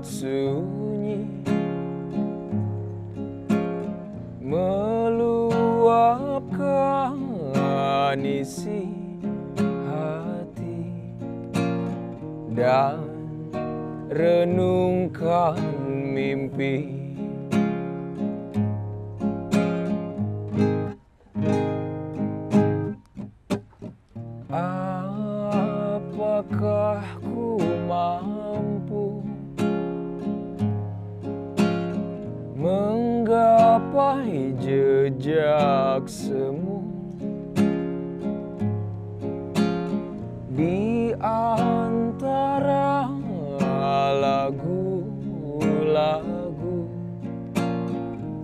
perut sunyi meluapkan isi hati dan renungkan mimpi. Apakah ku mampu menggapai jejak semu di antara lagu-lagu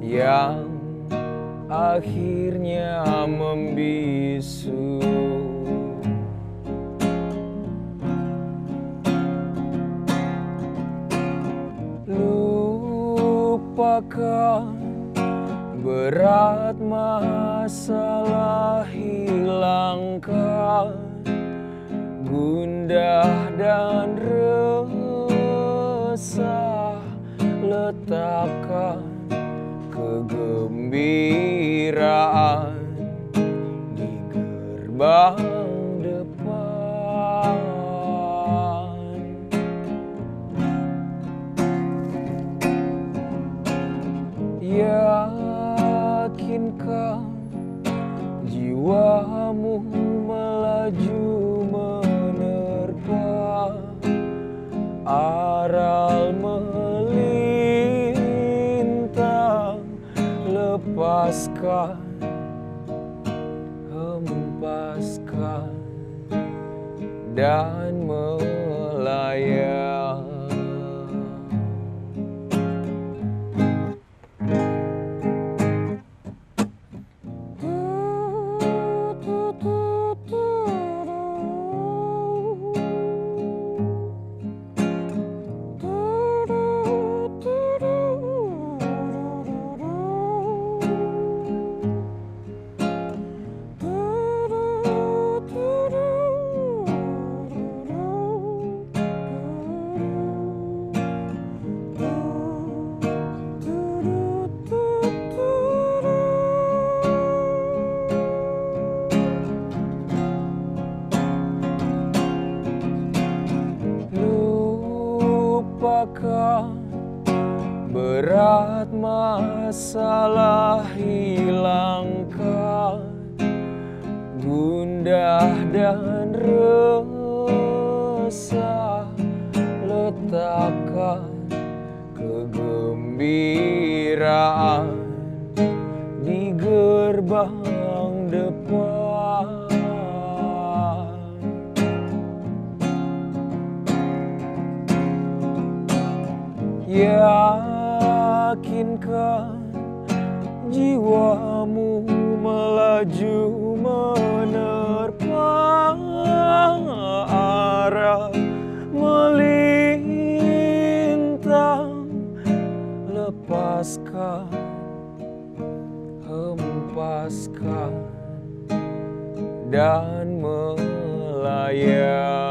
yang akhirnya membisu? Lupakan berat masalah, hilangkan gundah dan resah, letakkan kegembiraan di gerbang depan. Yakinkan jiwamu melaju menerpa aral melintang, lepaskan, hempaskan dan melayang. Lupakan berat masalah, hilangkan gundah dan resah, letakkan kegembiraan di gerbang depan. Yakinkan jiwamu melaju menerpa arah melintang, lepaskan, hempaskan dan melayang.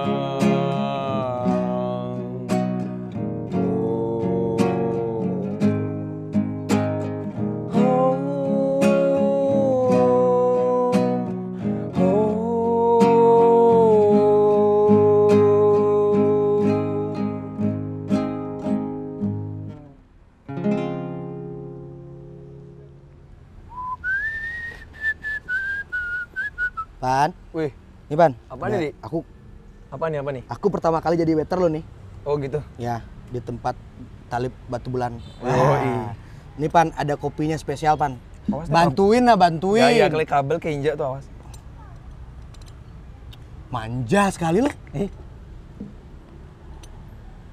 Pan, Wih, nih Pan. apa nih? Aku, Apa nih? aku pertama kali jadi waiter lo nih. Oh gitu. Ya, di tempat Talib Batu Bulan. Yoi. Ini Pan, ada kopinya spesial Pan. Awas, Bantuin lah, bantuin. Ya, klik kabel keinjak tuh, awas. Manja sekali lo.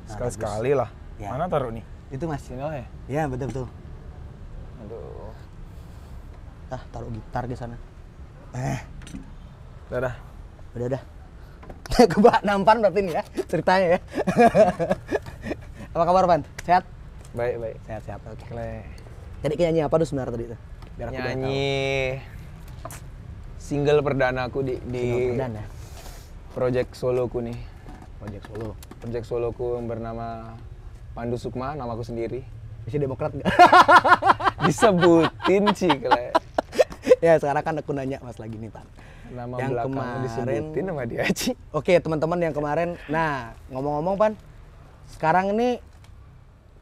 Sekali-sekali lah. Ya. Mana taruh nih? Itu Mas. Sini lah ya. Ya, betul. Aduh. Taruh gitar di sana. Udah. Udah. Kebak nampan berarti nih ya ceritanya ya. Apa kabar Pan? Sehat? Baik. Sehat. Oke. Klik. Jadi kayak nyanyi apa tuh sebenarnya tadi itu? Biar aku Nyanyi single perdana aku di perdana. project soloku nih. Project Solo. Project soloku yang bernama Pandu Sukma, namaku sendiri. Bisa Demokrat nggak? Disebutin sih kele. Ya sekarang kan aku nanya Mas lagi nih Pan. Nama Yang belakangnya kemarin- disebutin sama dia Ci. Oke teman-teman yang kemarin, nah ngomong-ngomong Pan, sekarang ini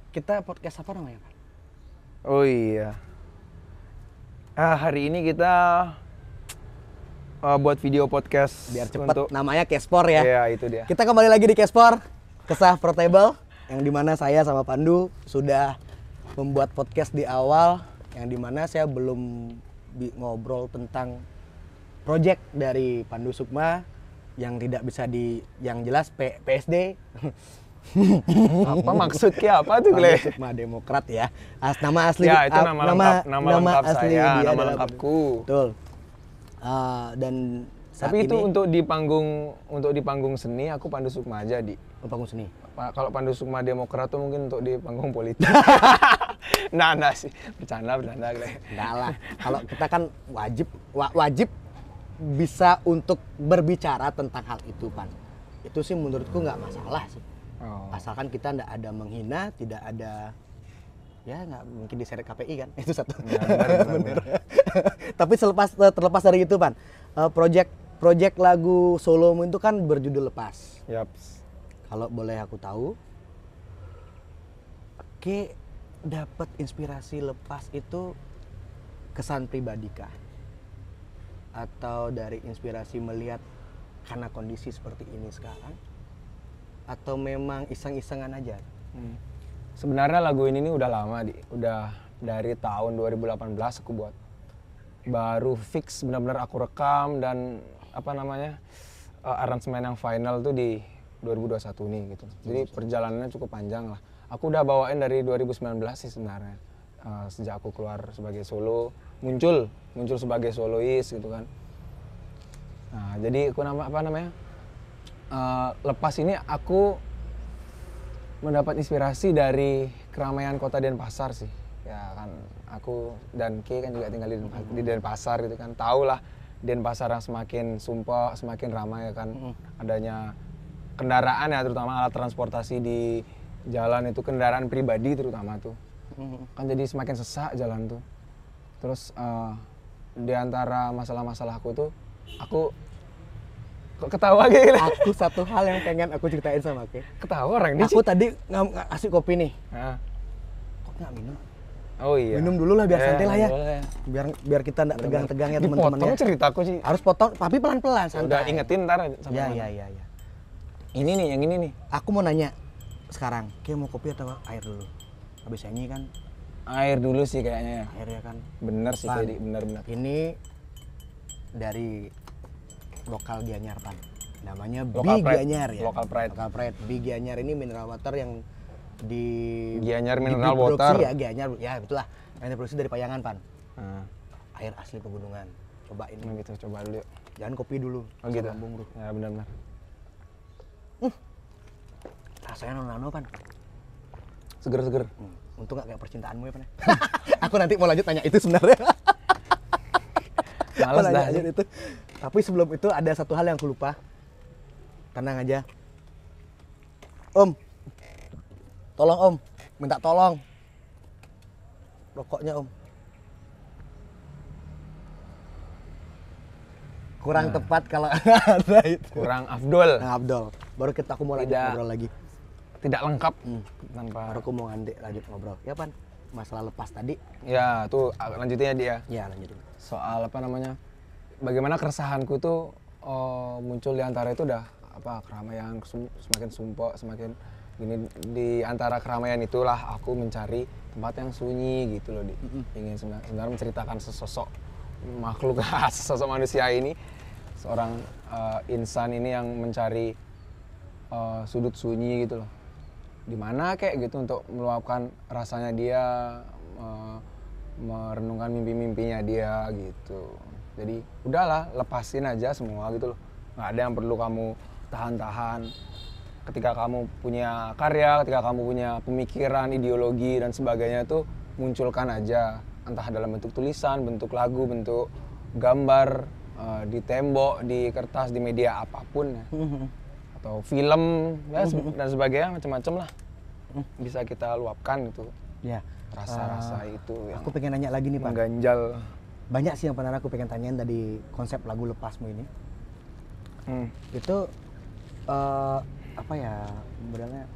kita podcast apa namanya Pan? Oh iya. Hari ini kita buat video podcast Biar cepet, untuk namanya Cashpor ya. Iya, itu dia. Kita kembali lagi di Cashpor, Kesah Portable, yang dimana saya sama Pandu sudah membuat podcast di awal, yang dimana saya belum ngobrol tentang project dari Pandu Sukma yang tidak bisa yang jelas PSD. Apa maksudnya apa tuh, Pandu Gle? Sukma Demokrat ya. Nama asli Ya, itu nama lengkap asli saya, dia nama adalah lengkapku. Betul. Dan saat Tapi itu ini untuk di panggung seni aku Pandu Sukma aja, Di. panggung seni. Kalau Pandu Sukma Demokrat tuh mungkin untuk di panggung politik. nah sih, bercanda Gle. Enggak lah. Kalau kita kan wajib bisa untuk berbicara tentang hal itu, Pan. Itu sih menurutku nggak masalah sih. Oh. Asalkan kita nggak ada menghina, tidak ada ya nggak mungkin diseret KPI kan. Itu satu. Ya, benar. Tapi terlepas dari itu, Pan. Project lagu solomu itu kan berjudul Lepas. Yaps. Kalau boleh aku tahu, Oke, dapat inspirasi Lepas itu kesan pribadi kah? Atau dari inspirasi melihat karena kondisi seperti ini sekarang? Atau memang iseng-isengan aja? Sebenarnya lagu ini nih udah lama, Di. Udah dari tahun 2018 aku buat. Baru fix benar-benar aku rekam dan aransemen yang final tuh di 2021 nih gitu. Jadi perjalanannya cukup panjang lah. Aku udah bawain dari 2019 sih sebenarnya. Sejak aku keluar sebagai solo, muncul sebagai solois gitu kan. Nah, jadi aku Lepas ini aku mendapat inspirasi dari keramaian kota Denpasar sih. Ya kan aku dan Ki kan juga tinggal di Denpasar gitu kan. Tahu lah Denpasar yang semakin sumpah, semakin ramai ya kan. Adanya kendaraan ya, terutama alat transportasi di jalan itu, kendaraan pribadi terutama tuh. Kan jadi semakin sesak jalan tuh. Terus di antara masalah-masalahku tuh aku ketawa gitu. Aku satu hal yang pengen aku ceritain sama Ki. Ketawa orang ini. Aku tadi ngasih kopi nih. Nah. Kok nggak minum? Oh iya. Minum dulu lah biar santai lah ya. Boleh. Biar kita nggak tegang-tegang ya teman-teman Dipotong ya. ceritaku sih. Harus potong tapi pelan-pelan santai. Udah ingetin ntar sampai Ya, mana. ya. Ini nih, yang ini nih. Aku mau nanya sekarang, Ki mau kopi atau air dulu? Habis ini kan Air dulu sih kayaknya ya. air ya kan. Bener sih, Pan. Dedi. Bener. Ini dari lokal Gianyar, Pan. Namanya Local Bi Pride. Gianyar ya. Local Pride. Local Pride. Bi Gianyar ini mineral water yang di Gianyar Mineral diproduksi Water. ya, Gianyar. Ya, itulah. Yang diproduksi dari Payangan, Pan. Nah, Air asli pegunungan. Cobain. gitu, coba dulu yuk. Jangan kopi dulu. Oh gitu. Lambung, Bro. Ya benar. Rasanya nano, Pan. Seger. Untung gak kayak percintaanmu ya, Pan. Aku nanti mau lanjut tanya itu sebenarnya. Males Aku dah. nanya itu. Tapi sebelum itu ada satu hal yang aku lupa. Tenang aja. Om. Tolong Om. Minta tolong. Rokoknya Om. Kurang tepat kalau ada itu. Kurang afdol. Nah, Abdul. Baru aku mau lanjut Tidak. ngobrol lagi. Tidak lengkap tanpa. Baru aku mau lanjut ngobrol. Ya, Pan. Masalah lepas tadi. Ya, tuh lanjutin ya dia. Ya, lanjutin. Soal bagaimana keresahanku tuh muncul di antara itu udah keramaian semakin sumpah, semakin gini, di antara keramaian itulah aku mencari tempat yang sunyi gitu loh, ingin sebenarnya menceritakan sesosok makhluk sesosok manusia ini, seorang insan ini yang mencari sudut sunyi gitu loh, di mana kayak gitu untuk meluapkan rasanya dia, merenungkan mimpi-mimpinya dia gitu. Jadi udahlah, lepasin aja semua gitu loh. Nggak ada yang perlu kamu tahan-tahan. Ketika kamu punya karya, ketika kamu punya pemikiran, ideologi dan sebagainya itu munculkan aja. Entah dalam bentuk tulisan, bentuk lagu, bentuk gambar, di tembok, di kertas, di media apapun ya. Atau film ya, dan sebagainya, macam-macam lah. bisa kita luapkan gitu. Ya. Rasa-rasa itu yang Aku pengen nanya lagi nih Pan. mengganjal. Banyak sih yang pernah aku pengen tanyain dari konsep lagu Lepasmu ini. Itu apa ya modelnya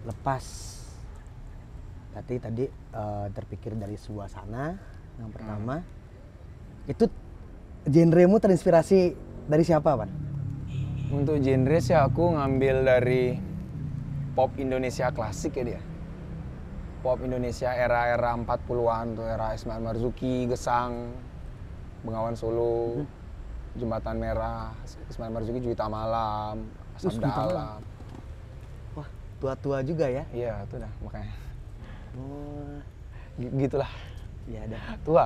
lepas. Tadi terpikir dari suasana yang pertama. Itu genremu terinspirasi dari siapa Pan? Untuk genre sih aku ngambil dari pop Indonesia klasik ya dia. Pop Indonesia era-era 40-an tuh, era Ismail Marzuki, Gesang, Bengawan Solo, Jembatan Merah, Ismail Marzuki, Juwita Malam, Asap Juwita Malam. Dalam. Wah, tua-tua juga ya? Iya, itu dah makanya. Oh, Gitulah. ya ada. Tua.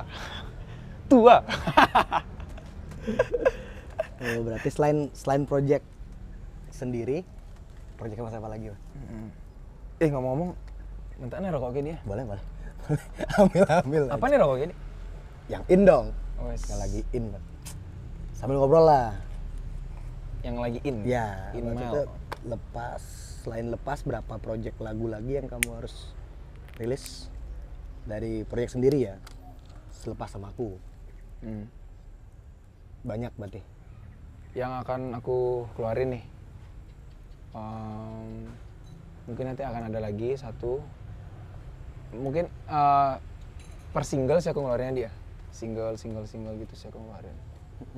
Tua. Oh, berarti selain project sendiri, project mas apa lagi, Pak? Ngomong-ngomong, minta nih rokok gini ya? Boleh. ambil. Apa nih rokok gini? Yang in dong. Wes. Yang lagi in, Pak. Sambil ngobrol lah. Yang lagi in? Ya, In berarti Mel. itu selain lepas, berapa project lagu lagi yang kamu harus rilis dari project sendiri ya? Selepas sama aku. Banyak berarti. Yang akan aku keluarin nih, mungkin nanti akan ada lagi satu, mungkin per single sih aku ngeluarinnya dia, single gitu sih aku ngeluarin.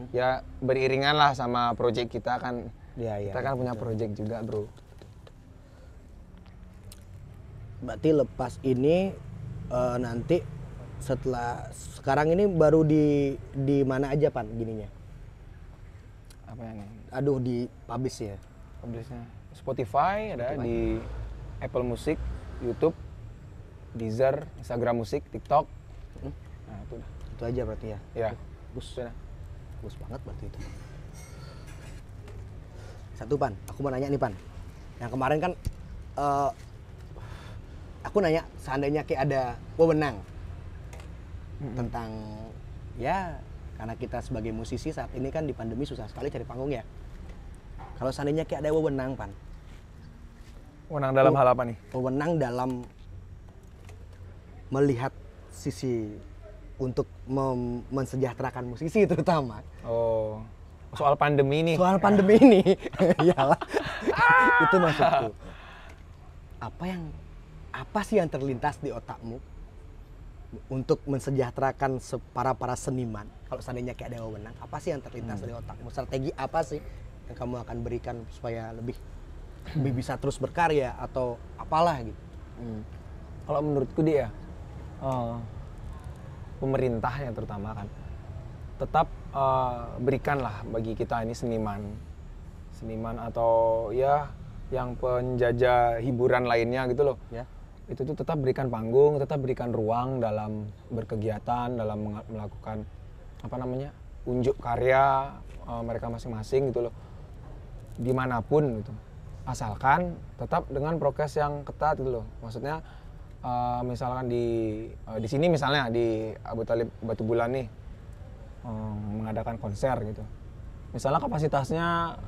Ya beriringan lah sama project kita kan, Ya, kita kan punya project juga bro. Berarti lepas ini nanti setelah sekarang ini baru di mana aja Pan gininya? Apa ya nih? Aduh, di publish ya. Publishnya Spotify ada, di Apple Music, YouTube, Deezer, Instagram Musik, TikTok. Nah itu dah. Itu aja berarti ya. Ya. Bagus. Sudah. Bagus banget berarti itu. Satu Pan, aku mau nanya nih Pan. Yang kemarin kan aku nanya seandainya kayak ada wewenang tentang ya, karena kita sebagai musisi saat ini kan di pandemi susah sekali cari panggung ya. Kalau seandainya kayak ada wewenang Pan. Wewenang dalam hal apa nih? Wewenang dalam melihat sisi untuk mensejahterakan musisi terutama. Oh, soal pandemi nih. Soal pandemi ini. Iyalah. Itu maksudku. Apa sih yang terlintas di otakmu untuk mensejahterakan para seniman? Kalau seandainya kayak ada wewenang, apa sih yang terlintas dari otakmu? Strategi apa sih yang kamu akan berikan supaya lebih bisa terus berkarya atau apalah gitu? Kalau menurutku dia, pemerintahnya terutama kan, tetap berikanlah bagi kita ini seniman atau ya yang penjajah hiburan lainnya gitu loh. Ya. Itu tuh tetap berikan panggung, tetap berikan ruang dalam berkegiatan, dalam melakukan unjuk karya mereka masing-masing gitu loh, dimanapun gitu, asalkan tetap dengan prokes yang ketat gitu loh. Maksudnya misalkan di sini misalnya di Abu Talib Batu Bulan nih mengadakan konser gitu, misalnya kapasitasnya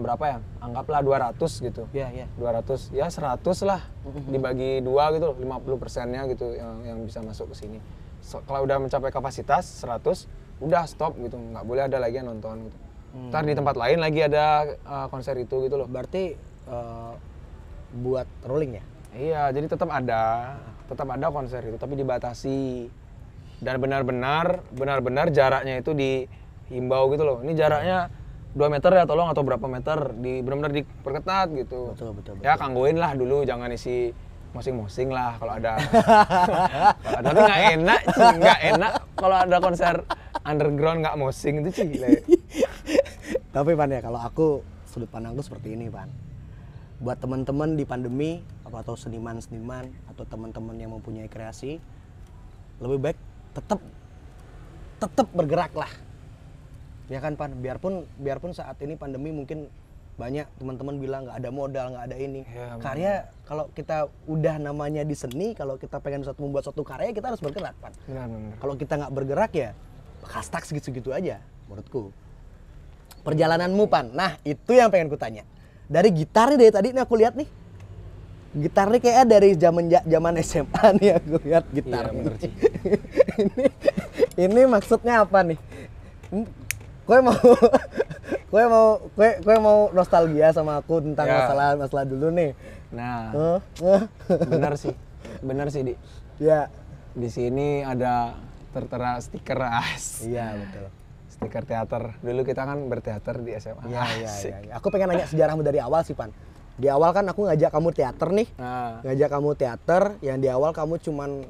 berapa ya, anggaplah 200 gitu. Iya. 200, ya 100 lah dibagi 2 gitu, 50%-nya gitu yang bisa masuk ke sini. Kalau udah mencapai kapasitas 100, udah stop gitu, nggak boleh ada lagi yang nonton gitu. Ntar di tempat lain lagi ada konser itu gitu loh. Berarti buat rolling ya? Iya, jadi tetap ada konser itu, tapi dibatasi. Dan benar-benar jaraknya itu dihimbau gitu loh. Ini jaraknya 2 meter ya tolong, atau berapa meter, benar-benar diperketat gitu. Betul. Ya kanggoin lah dulu, jangan isi mosing-mosing lah kalau ada. Tapi nggak enak kalau ada konser underground nggak mosing, itu cile. Tapi Pan ya, kalau aku sudut pandangku seperti ini Pan. Buat teman-teman di pandemi atau seniman-seniman atau teman-teman yang mempunyai kreasi, lebih baik tetap bergerak lah. Ya kan Pan, biarpun saat ini pandemi mungkin banyak teman-teman bilang nggak ada modal, nggak ada ini. Ya, karya kalau kita udah namanya di seni, kalau kita pengen membuat suatu karya, kita harus bergerak Pan. Benar. Kalau kita nggak bergerak ya bakal stuck segitu-segitu aja menurutku. Perjalananmu Pan, nah itu yang pengen ku tanya. Dari gitar nih, dari tadi nih aku lihat nih, Gitar nih kayaknya dari zaman SMA nih aku lihat gitar. Iya, bener sih. ini maksudnya apa nih? Gue mau gue mau nostalgia sama aku tentang Ya. masalah dulu nih. Nah, Hah? bener sih Di. Ya. Di sini ada tertera stiker Iya betul. stiker teater. Dulu kita kan berteater di SMA. Iya. Asik. Aku pengen nanya sejarahmu dari awal sih, Pan. Di awal kan aku ngajak kamu teater nih. Nah, Ngajak kamu teater yang di awal kamu cuman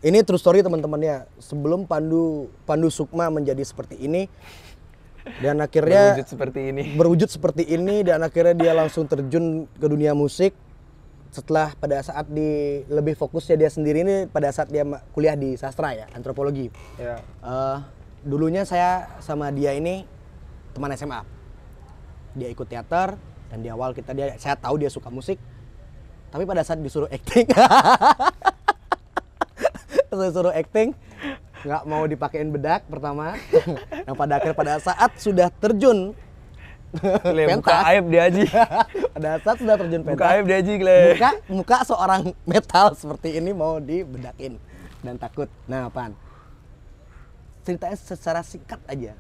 ini true story teman-temannya. Sebelum Pandu Sukma menjadi seperti ini dan akhirnya berwujud seperti ini dan akhirnya dia langsung terjun ke dunia musik. Setelah pada saat lebih fokusnya dia sendiri ini pada saat dia kuliah di sastra ya, antropologi. ya. Dulunya saya sama dia ini teman SMA. Dia ikut teater dan di awal saya tahu dia suka musik. Tapi pada saat disuruh acting nggak mau dipakein bedak pertama. Nah pada saat sudah terjun Buka aib dia Aji. pada saat sudah terjun pentas, Buka aib dia Aji, Kle. muka seorang metal seperti ini mau dibedakin dan takut. Nah, Pan, ceritanya secara singkat aja.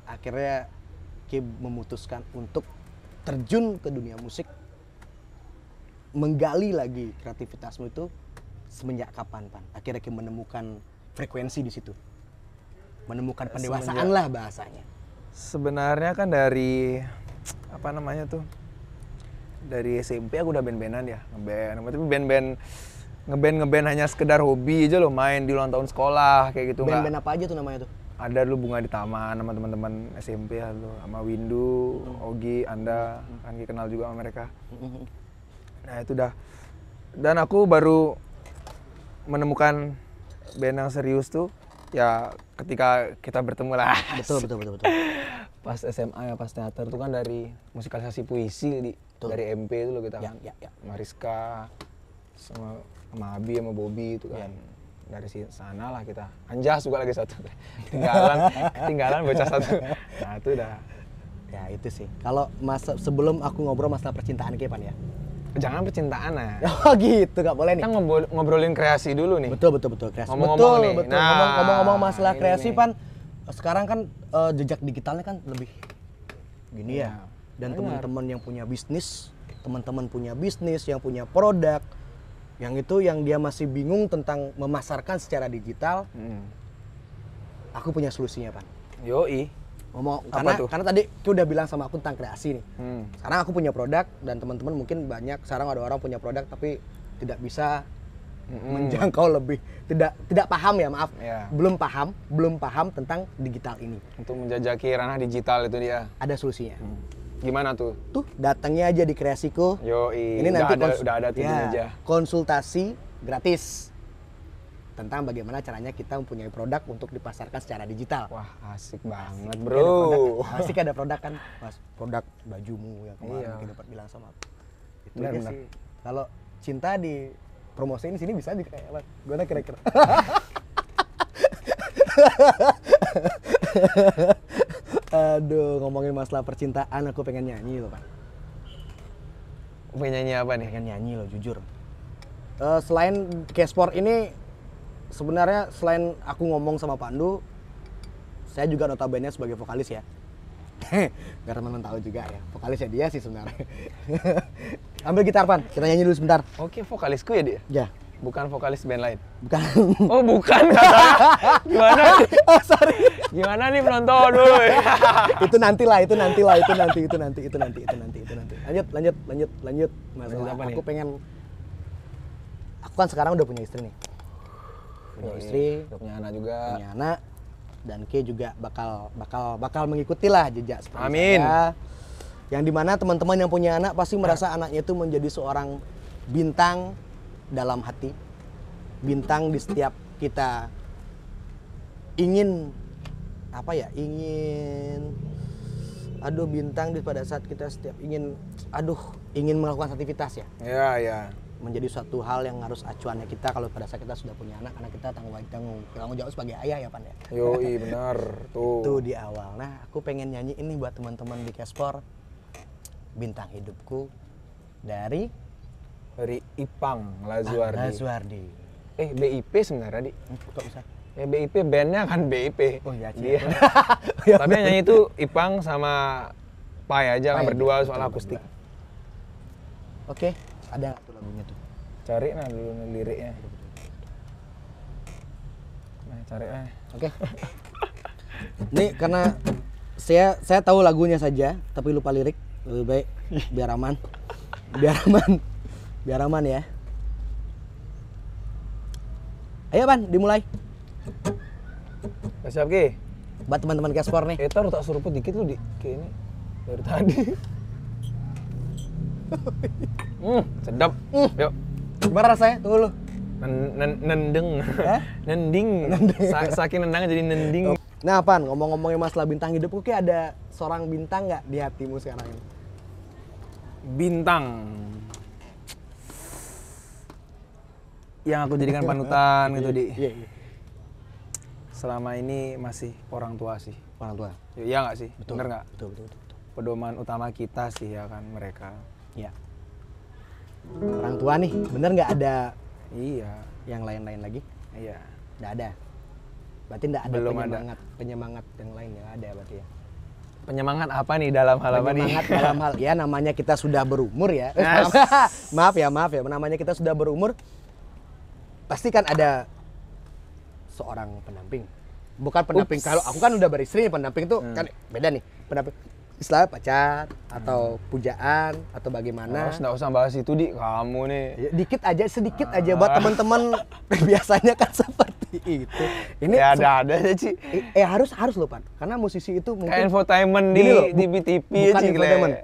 Akhirnya Ki memutuskan untuk terjun ke dunia musik, menggali lagi kreativitasmu itu semenjak kapan, Pan? Akhirnya Ki menemukan frekuensi di situ, menemukan pendewasaan lah bahasanya. Sebenarnya kan dari apa namanya tuh? Dari SMP aku udah band-bandan ya, tapi ngeband hanya sekedar hobi aja loh, main di ulang tahun sekolah kayak gitu. Band-band apa aja tuh namanya tuh? Ada dulu Bunga di Taman sama teman-teman SMP ya lo, sama Windu, Ogi, Anda, kan kenal juga sama mereka. Nah itu dah. Dan aku baru menemukan band yang serius tuh ya ketika kita bertemu lah. Betul. Pas SMA ya, pas teater tuh kan dari musikalisasi puisi dari MP itu loh kita kan. Ya. Mariska sama Abi sama Bobby itu kan. Dari sana lah kita. Anjas juga lagi satu. Ketinggalan bocah satu. Nah, itu udah. Ya, itu sih. Kalau sebelum aku ngobrol masalah percintaan Kepan ya. Jangan percintaan ya. Oh gitu, nggak boleh nih. Kita ngobrolin kreasi dulu nih. Betul kreasi. Ngomong-ngomong nih. Betul. Nah, Ngomong-ngomong masalah kreasi nih. Pan. Sekarang kan jejak digitalnya kan lebih gini ya. Dan benar. teman-teman yang punya bisnis, yang punya produk, yang itu yang dia masih bingung tentang memasarkan secara digital. Aku punya solusinya, Pan. Yoi. Karena tadi Ki udah bilang sama aku tentang kreasi nih. Sekarang aku punya produk dan teman-teman mungkin banyak sekarang ada orang punya produk tapi tidak bisa menjangkau lebih, tidak paham ya, maaf. Ya. Belum paham tentang digital ini. Untuk menjajaki ranah digital itu dia. Ada solusinya. Gimana tuh? Tuh, datangnya aja di kreasiku. Yoi. Ini nanti udah ada tuh aja. konsultasi gratis tentang bagaimana caranya kita mempunyai produk untuk dipasarkan secara digital. Wah, asik banget, Bro. Pasti ada produk kan, Mas. Produk bajumu yang kemarin Iya. mungkin dapat bilang sama aku. Itu Benar, aja benar. sih. Kalau cinta di promosiin di sini bisa kayak gimana kira-kira? Aduh, ngomongin masalah percintaan aku pengen nyanyi loh, Pak. Pengen nyanyi apa nih? Pengen nyanyi loh, jujur. Selain K-Sport ini, sebenarnya selain aku ngomong sama Pandu, saya juga notabene sebagai vokalis ya. Biar teman-teman tahu juga ya, vokalisnya dia sih sebenarnya. Ambil gitar, Pan, kita nyanyi dulu sebentar. Oke, vokalisku ya dia? Ya. Bukan vokalis band lain? Bukan. Oh, bukan katanya. Gimana? Oh, sorry. Gimana nih penonton dulu? itu nanti. Lanjut. Masalah apa nih? Aku kan sekarang udah punya istri nih. Punya istri, Udah punya anak juga. punya anak, dan Ki juga bakal mengikuti lah jejak seperti Amin. saya. Yang dimana teman-teman yang punya anak pasti merasa anaknya itu menjadi seorang bintang dalam hati, bintang di setiap kita ingin bintang di pada saat kita setiap ingin melakukan aktivitas ya. Iya. Menjadi suatu hal yang harus acuannya kita kalau pada saat kita sudah punya anak, karena kita tanggung jawab sebagai ayah ya, Pan ya. Yoi, benar. Tuh. Itu di awal. Nah, aku pengen nyanyi ini buat teman-teman di K-Sport, Bintang Hidupku dari Dari Ipang Lazuardi. Lazuardi. BIP sebenarnya, Di. Kok bisa? Ya BIP bandnya kan BIP. Oh ya, Dia. Ya, Tapi yang nyanyi itu Ipang sama Pai aja kan Pai berdua aja, soal betul, akustik. Oke, ada nggak tuh lagunya tuh? Cari nah dulu nih liriknya. Nah, cari Oke. Ini karena saya tahu lagunya saja, tapi lupa lirik. Lebih baik biar aman. Biar aman ya. Ayo Pan, dimulai. Siap Ki. Buat teman-teman Caspor nih. Taruh tak seruput dikit lu, Di. Kayak ini dari tadi. Sedap. Yuk. Gimana rasanya? Tunggu lu. Nendeng. Nending. Saking nendang jadi nending. Nah Pan, ngomong-ngomongin masalah bintang hidupku, kayak ada seorang bintang nggak di hatimu sekarang ini? Bintang yang aku jadikan panutan gitu, Di. Iya. Selama ini masih orang tua sih. Orang tua. Iya nggak sih? Betul. Bener nggak? Betul. Pedoman utama kita sih ya kan mereka. Iya. Orang tua nih, bener nggak ada Iya. yang lain-lain lagi? Iya. Nggak ada. Berarti nggak ada Belum penyemangat yang lain ya, ada berarti ya. Penyemangat apa nih dalam hal apa nih? Penyemangat dalam hal ya, namanya kita sudah berumur ya. Yes. maaf ya, namanya kita sudah berumur. Pasti kan ada seorang pendamping. Bukan pendamping, kalau aku kan udah beristri, pendamping tuh kan beda nih. Pendamping istilah pacar atau pujaan atau bagaimana. Nggak usah bahas itu, Di. Kamu nih. Ya, dikit aja, sedikit aja buat teman-teman biasanya kan seperti itu. Ini Ya ada aja sih. harus loh Pan, karena musisi itu mungkin Kayak infotainment gini loh, di TV bukan aja infotainment.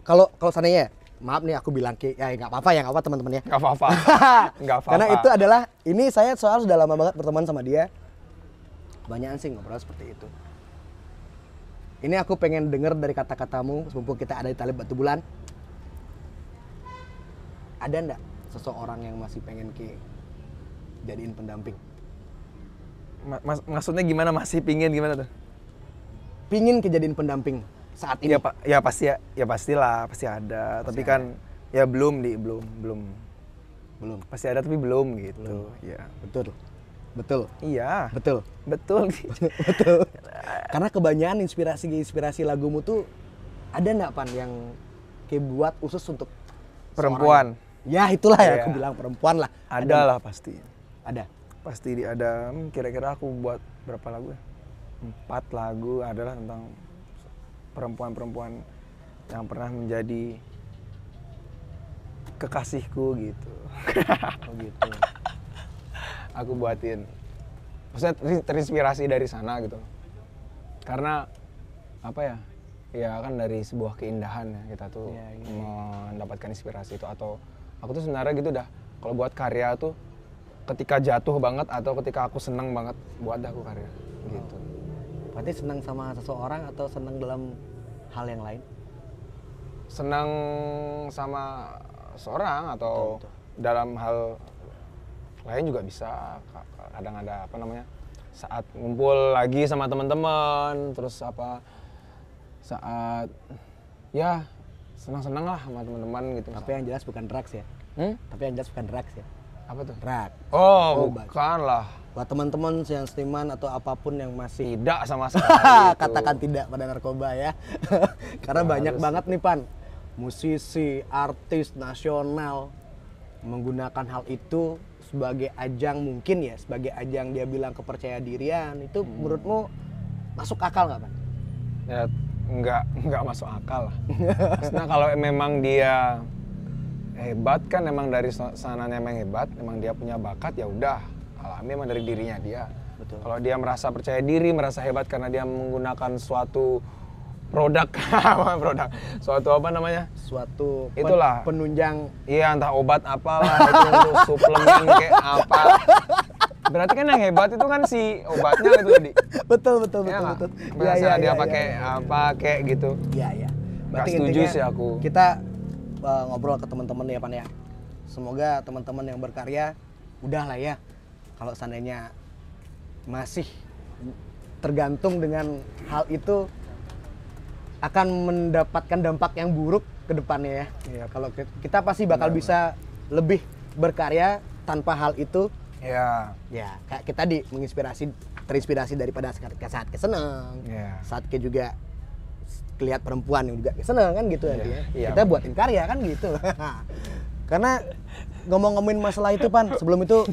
Kalau seandainya, maaf nih aku bilang ya nggak apa-apa teman-teman ya. Nggak apa-apa. Nggak apa-apa. Karena itu adalah, ini saya soal sudah lama banget berteman sama dia. Kebanyakan sih ngobrol seperti itu. Ini aku pengen denger dari kata-katamu, mumpung kita ada di Tali Batu Bulan. Ada ndak seseorang yang masih pengen jadiin pendamping? Maksudnya gimana, masih pingin gimana tuh? Pingin kejadiin pendamping saat ini? Ya pasti ya pastilah, pasti ada. Tapi kan ya belum. Pasti ada tapi belum gitu. Ya. Betul. Iya. Betul. Betul. Karena kebanyakan inspirasi lagumu tuh ada nggak Pan yang buat khusus untuk Perempuan. Ya itulah ya, Iya. aku bilang perempuan lah. Ada lah pasti. Ada. Pasti ada. Kira-kira aku buat berapa lagu ya? 4 lagu adalah tentang perempuan-perempuan yang pernah menjadi kekasihku gitu. Oh gitu. Aku buatin. Maksudnya terinspirasi dari sana gitu. Karena apa ya? Ya kan dari sebuah keindahan ya kita tuh mendapatkan inspirasi itu. Atau aku tuh sebenarnya gitu dah. Kalau buat karya tuh ketika jatuh banget atau ketika aku seneng banget buat aku karya gitu. Berarti senang sama seseorang atau senang dalam hal yang lain? Senang sama seorang atau Betul. dalam hal lain juga bisa. Kadang ada apa namanya, saat ngumpul lagi sama teman-teman, terus apa saat ya senang-senang lah sama teman-teman gitu. Tapi yang jelas bukan drugs ya. Tapi yang jelas bukan drugs ya. Apa tuh? Drugs. Oh, Obat. bukan lah. Buat teman-teman yang seniman atau apapun yang masih Tidak sama sekali. Gitu. katakan tidak pada narkoba ya. Karena banyak banget nih Pan, musisi, artis nasional menggunakan hal itu sebagai ajang, mungkin ya sebagai ajang dia bilang kepercayaan dirian. Itu menurutmu masuk akal nggak Pan? Ya nggak masuk akal lah. Maksudnya kalau memang dia hebat kan, emang dari sananya memang hebat, memang dia punya bakat, ya udah alami emang dari dirinya dia. Betul. Kalau dia merasa percaya diri, merasa hebat karena dia menggunakan suatu produk, suatu apa namanya? Suatu Itulah. penunjang. Iya, entah obat apalah, itu untuk suplemen kayak apa. Berarti kan yang hebat itu kan si obatnya itu tadi. Betul. Ya nggak? Betul. Biasa dia pakai apa kayak gitu. Iya. Nggak setuju sih aku. Kita ngobrol ke teman-teman ya Pan ya. Semoga teman-teman yang berkarya udah lah ya. Kalau seandainya masih tergantung dengan hal itu akan mendapatkan dampak yang buruk, ke depannya ya. Iya. Kalau kita pasti bakal bisa lebih berkarya tanpa hal itu. Ya. Ya, kayak kita terinspirasi daripada saat keseneng. Iya. Saat juga lihat perempuan yang juga seneng kan gitu nantinya. Iya. Kita buatin karya kan gitu. Karena ngomongin masalah itu Pan, sebelum itu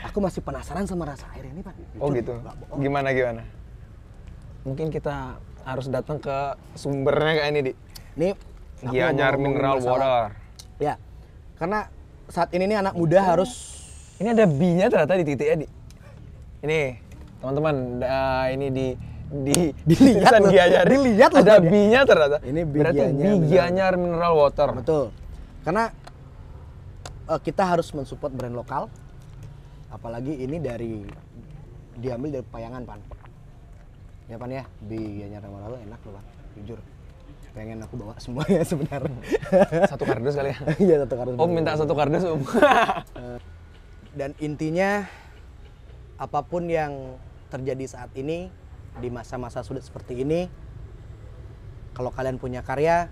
aku masih penasaran sama rasa air ini Pan. Oh gitu. Gimana? Mungkin kita harus datang ke sumbernya kayak ini, Di. Ini aku Gianyar ngomongin Mineral masalah- Water. Ya, karena saat ini nih anak muda harus Ini ada B-nya ternyata di titiknya, Di. Ini, teman-teman, ini Dilihat tulisan loh, Gianyar. dilihat loh, Ada Pan, ya. B-nya ternyata. Ini B berarti Gianyar B Gianyar Mineral Water. betul. Karena kita harus mensupport brand lokal. Apalagi ini diambil dari Payangan Pan. Ya Pan ya, di Gianyar Mineral enak loh Pan, jujur. Pengen aku bawa semuanya sebenarnya. Satu kardus kali ya. Iya, satu kardus. Om minta satu kardus, Om. Dan intinya apapun yang terjadi saat ini di masa-masa sulit seperti ini, kalau kalian punya karya,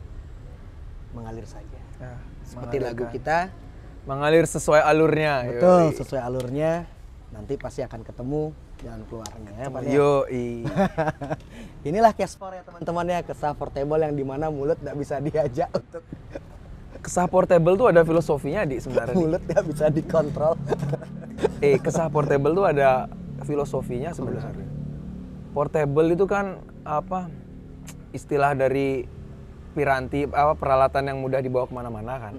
mengalir saja. Ya, Seperti lagu mengalirkan. kita, Mengalir sesuai alurnya. betul Yoi. sesuai alurnya. Nanti pasti akan ketemu jalan keluarnya ya Pan ya. Yoi. Inilah Cashfor ya teman-teman ya, kesah portable yang dimana mulut nggak bisa diajak untuk Kesah portable tuh ada filosofinya, Di, sebenarnya. Di. mulut nggak bisa dikontrol. Kesah portable tuh ada filosofinya sebenarnya. Portable itu kan apa? Istilah dari piranti peralatan yang mudah dibawa kemana-mana kan.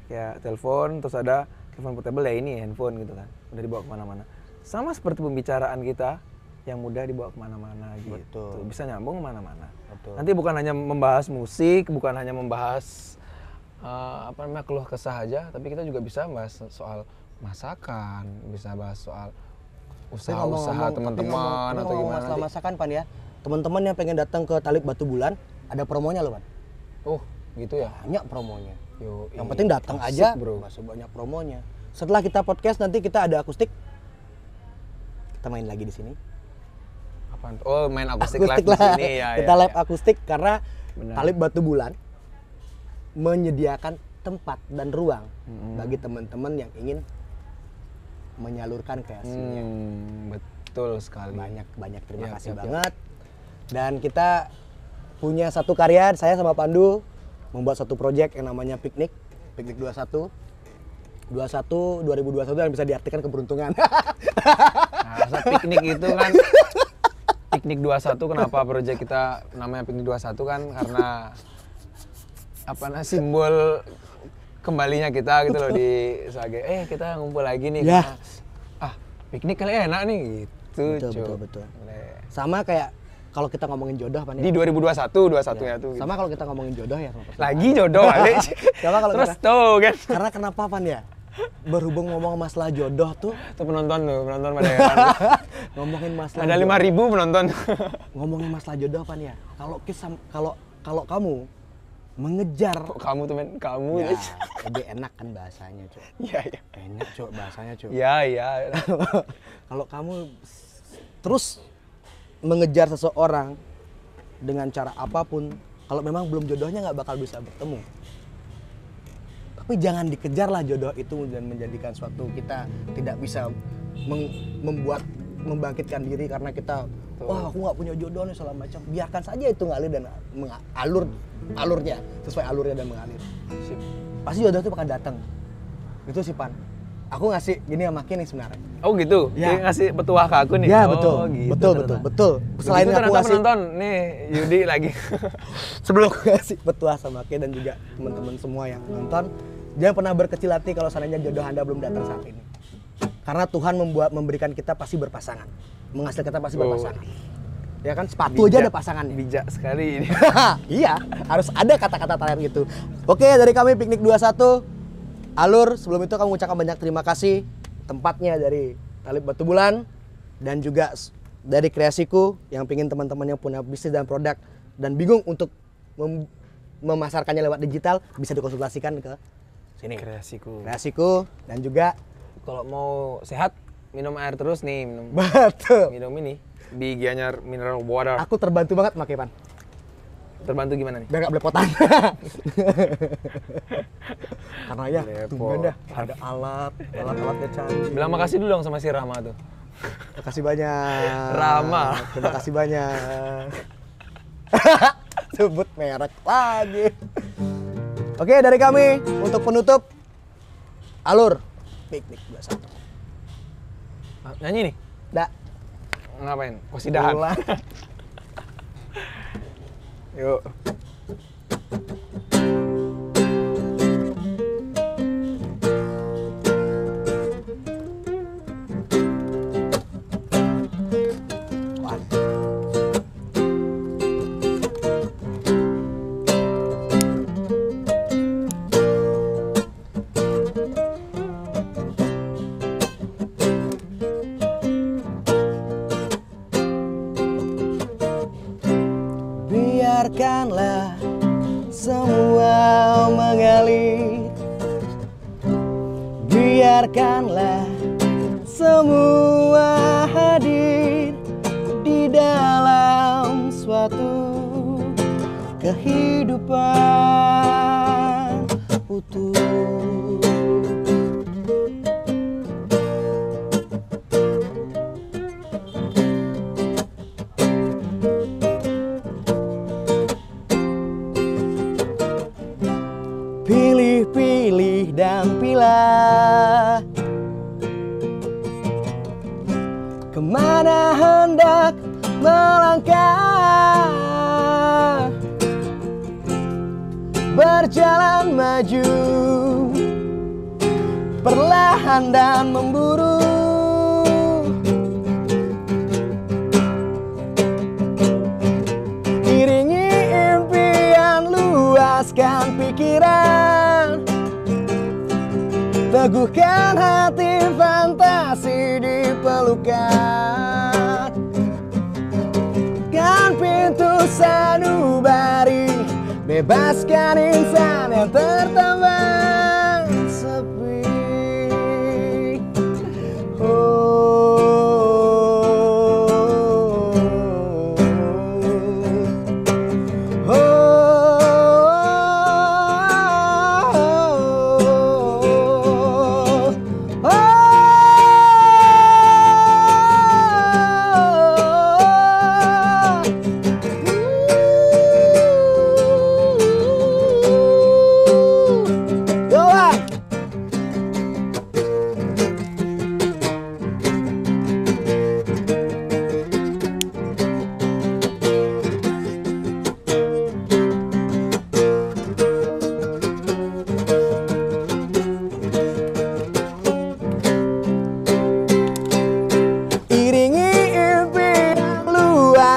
Ya telepon, terus ada telepon portable ya ini handphone gitu kan, mudah dibawa kemana-mana. Sama seperti pembicaraan kita yang mudah dibawa kemana-mana gitu. Betul. Bisa nyambung kemana-mana. Betul. Nanti bukan hanya membahas musik, bukan hanya membahas keluh kesah aja, tapi kita juga bisa bahas soal masakan, bisa bahas soal usaha-usaha teman-teman atau gimana. Masalah nanti. masakan Pan ya. Teman-teman yang pengen datang ke Talib Batu Bulan, ada promonya loh Pan. Oh, gitu ya. Banyak promonya. Yo, Yang penting datang asik, aja, Bro. masih banyak promonya. Setelah kita podcast nanti kita ada akustik. Kita main lagi di sini. Apaan tuh? Oh, main akustik live di lah. sini ya. Kita ya, live ya. akustik karena Benar. Talib Batu Bulan menyediakan tempat dan ruang bagi teman-teman yang ingin menyalurkan kreasinya. Betul sekali. Banyak terima Yap, kasih yap, yap. banget. Dan kita punya satu karya, saya sama Pandu membuat satu project yang namanya Piknik 21 2021 yang bisa diartikan keberuntungan. Nah, saat piknik itu kan Piknik 21 kenapa proyek kita namanya Piknik 21 kan karena simbol kembalinya kita gitu loh di sebagai kita ngumpul lagi nih Ya. karena piknik kali enak nih gitu. Betul. Sama kayak kalau kita ngomongin jodoh Pan ya. Di 2021 ya tuh. Sama kalau kita ngomongin jodoh ya sama pasangan. Lagi jodoh kali. Sama kalau Terus kita- tuh kan. Karena kenapa Pan ya? Berhubung ngomong masalah jodoh tuh, Tuh penonton pada heran. ngomongin masalah Ada 5.000 penonton. ngomongin masalah jodoh Pan ya. Kalau kamu mengejar Kok kamu tuh men, kamu ya, lebih enak kan bahasanya, Cok. Iya. Enak, Cok, bahasanya, Cok. Iya. Kalau kamu terus mengejar seseorang dengan cara apapun, kalau memang belum jodohnya nggak bakal bisa bertemu. Tapi jangan dikejar lah jodoh itu dan menjadikan suatu kita tidak bisa membangkitkan diri karena kita wah aku nggak punya jodoh nih segala macam. Biarkan saja itu ngalir dan alurnya sesuai alurnya dan mengalir. Sip. Pasti jodoh itu bakal datang. Itu sih Pan. Aku ngasih gini sama Ki nih sebenarnya. Oh gitu? Ya. Dia ngasih petuah ke aku nih? Ya Oh, betul, gitu betul. Selain Begitu aku ternyata ngasih penonton, nih Yudi lagi. sebelum aku ngasih petua sama Ki dan juga teman-teman semua yang nonton, jangan pernah berkecil hati kalau seandainya jodoh Anda belum datang saat ini. Karena Tuhan memberikan kita pasti berpasangan, menghasilkan kita pasti berpasangan. Ya kan sepatu aja ada pasangannya. Bijak sekali ini. Iya, harus ada kata-kata terakhir gitu. Oke, dari kami Piknik 21 Alur, sebelum itu kami mengucapkan banyak terima kasih tempatnya dari Talib Batu Bulan dan juga dari Kreasiku yang pingin teman-teman yang punya bisnis dan produk dan bingung untuk memasarkannya lewat digital bisa dikonsultasikan ke sini. Kreasiku dan juga Kalau mau sehat minum air terus nih, betul. minum ini di Gianyar Mineral Water. Aku terbantu banget pakai Pan. Terbantu gimana nih? Biar nggak belepotan. Karena ya, tumben dah ada alat-alatnya canggih. Bilang makasih dulu dong sama si Rama tuh. Terima kasih banyak. Rama. Terima kasih banyak. Sebut merek lagi. Oke, dari kami untuk penutup Alur Piknik 21. Nyanyi nih? Dak. Ngapain? Kosidahan. Ulang. Yuk. Biarkanlah semua mengalir, biarkanlah semua hadir di dalam suatu kehidupan utuh. Pilih-pilih dan pilah kemana hendak melangkah, berjalan maju perlahan dan memburu. Iringi impian, luaskan pikiran, teguhkan hati, fantasi di pelukan. Kan pintu sanubari, bebaskan insan yang tertambah sepi.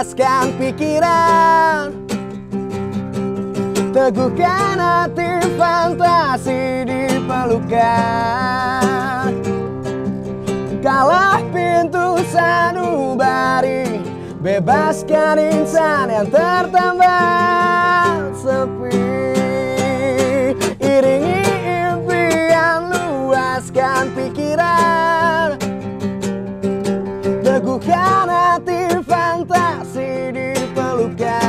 Lepaskan pikiran, teguhkan hati, fantasi di pelukan. Kalah pintu sanubari, bebaskan insan yang tertambah sepi. Iringi impian, luaskan pikiran, teguhkan hati, fantasi di pelukan.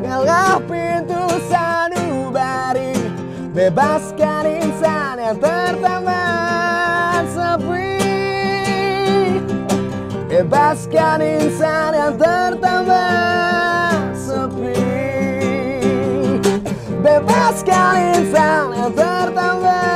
Kalah pintu sanubari, bebaskan insan yang tertambah sepi. Bebaskan insan yang tertambah sepi. Bebaskan insan yang tertambah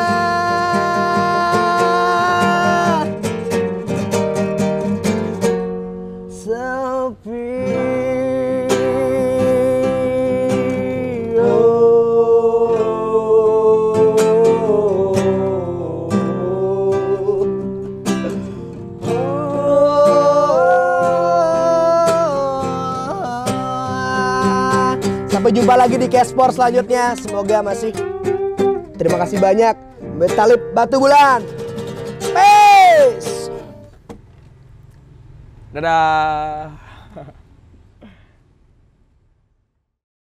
Sampai jumpa lagi di Cashport selanjutnya. Semoga masih. Terima kasih banyak. Betalib Batu Bulan. Peace. Dadah.